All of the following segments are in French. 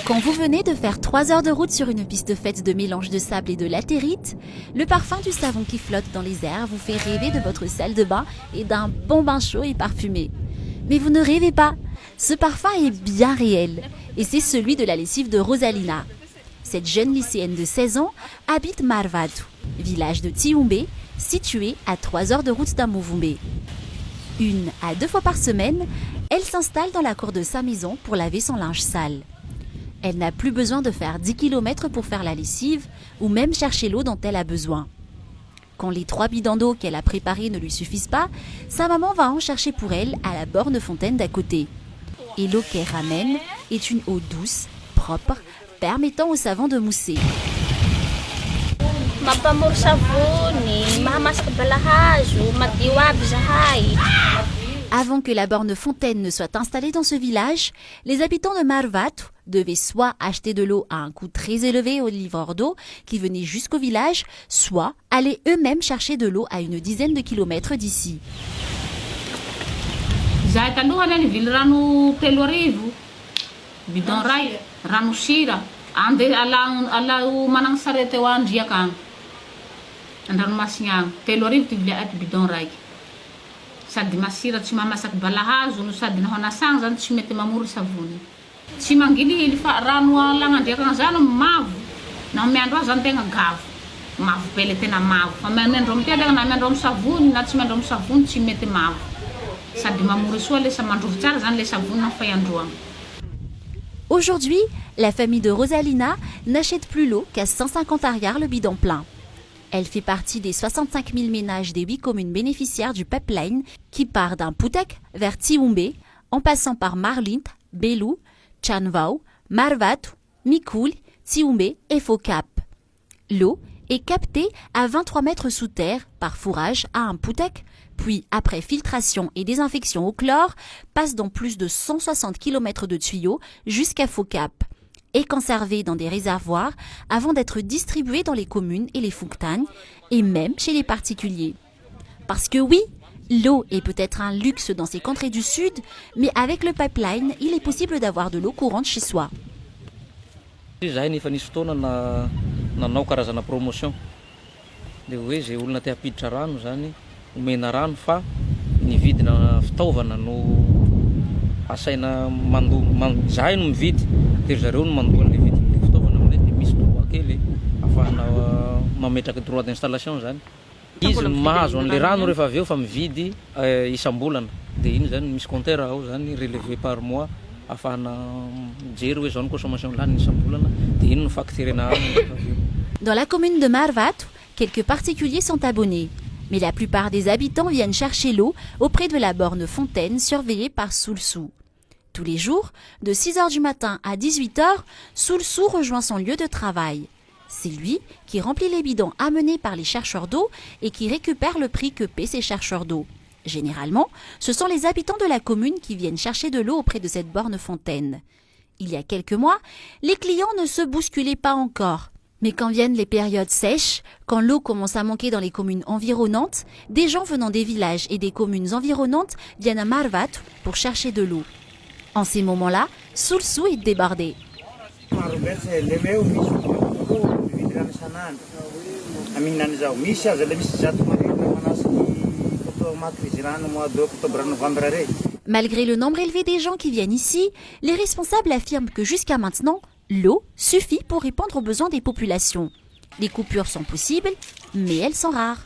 Quand vous venez de faire 3 heures de route sur une piste faite de mélange de sable et de latérite, le parfum du savon qui flotte dans les airs vous fait rêver de votre salle de bain et d'un bon bain chaud et parfumé. Mais vous ne rêvez pas, ce parfum est bien réel et c'est celui de la lessive de Rosalina. Cette jeune lycéenne de 16 ans habite Marvatu, village de Tsiumbe, situé à 3 heures de route d'Amuvumbe. 1 à 2 fois par semaine, elle s'installe dans la cour de sa maison pour laver son linge sale. Elle n'a plus besoin de faire 10 km pour faire la lessive ou même chercher l'eau dont elle a besoin. Quand les 3 bidons d'eau qu'elle a préparés ne lui suffisent pas, sa maman va en chercher pour elle à la borne fontaine d'à côté. Et l'eau qu'elle ramène est une eau douce, propre, permettant au savon de mousser. Avant que la borne fontaine ne soit installée dans ce village, les habitants de Marvatu devaient soit acheter de l'eau à un coût très élevé aux livreurs d'eau qui venaient jusqu'au village, soit aller eux-mêmes chercher de l'eau à une dizaine de kilomètres d'ici. Sady masira tsy mamasaky balahazo no sady nahonasagny zany tsy mety mamory savony. Tsy mangily rano lagnandriakana zany mavo. Na miandro azy zany tegna gavo. Mavo pele tena mavo. Fa miandro amtela na miandro am savony na tsy miandro am savony tsy mety mavo. Sady mamory soa lesa mandrovy tsara zany le savony na fayandroagna. Aujourd'hui, la famille de Rosalina n'achète plus l'eau qu'à 150 ariars le bidon plein. Elle fait partie des 65 000 ménages des 8 communes bénéficiaires du pipeline qui part d'un Putek vers Tsiumbe en passant par Marlint, Belu, Chanvau, Marvatu, Mikuli, Tsiumbe et Fokap. L'eau est captée à 23 mètres sous terre par fourrage à un Putek, puis après filtration et désinfection au chlore, passe dans plus de 160 km de tuyaux jusqu'à Fokap et conservée dans des réservoirs avant d'être distribuée dans les communes et les fonctagnes et même chez les particuliers. Parce que oui, l'eau est peut-être un luxe dans ces contrées du sud, mais avec le pipeline, il est possible d'avoir de l'eau courante chez soi. Nanao karazana promotion dia hoe zay olona te hampiditra rano zany omena rano fa ny vidina fitaovana no asaina zahay no mividy dia zareo no mandoa le vidina fitaovana aminay dia misy droit kely afahana mametraka droit d'installation zany izy mahazo an'le rano rehefa avy eo fa mividy isam-bolana dia iny zany misy compteur ao zany relevé par mois afahana mijery hoe zao ny consommation laniny isam-bolana dia iny no facturena Dans la commune de Marvatu, quelques particuliers sont abonnés. Mais la plupart des habitants viennent chercher l'eau auprès de la borne fontaine surveillée par Soulsou. Tous les jours, de 6h du matin à 18h, Soulsou rejoint son lieu de travail. C'est lui qui remplit les bidons amenés par les chercheurs d'eau et qui récupère le prix que paient ces chercheurs d'eau. Généralement, ce sont les habitants de la commune qui viennent chercher de l'eau auprès de cette borne fontaine. Il y a quelques mois, les clients ne se bousculaient pas encore. Mais quand viennent les périodes sèches, quand l'eau commence à manquer dans les communes environnantes, des gens venant des villages et des communes environnantes viennent à Marvatu pour chercher de l'eau. En ces moments-là, Soulsou est débordé. Malgré le nombre élevé des gens qui viennent ici, les responsables affirment que jusqu'à maintenant, l'eau suffit pour répondre aux besoins des populations. Les coupures sont possibles, mais elles sont rares.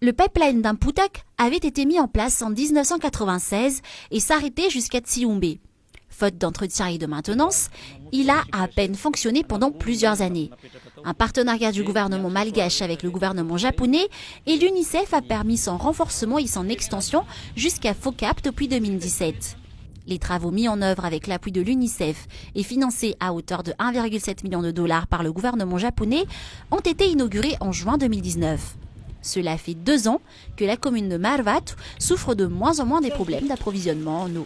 Le pipeline d'un Putek avait été mis en place en 1996 et s'arrêtait jusqu'à Tsiumbe. Faute d'entretien et de maintenance, il a à peine fonctionné pendant plusieurs années. Un partenariat du gouvernement malgache avec le gouvernement japonais et l'UNICEF a permis son renforcement et son extension jusqu'à Fokap depuis 2017. Les travaux mis en œuvre avec l'appui de l'UNICEF et financés à hauteur de 1,7 million de dollars par le gouvernement japonais ont été inaugurés en juin 2019. Cela fait 2 ans que la commune de Marvat souffre de moins en moins des problèmes d'approvisionnement en eau.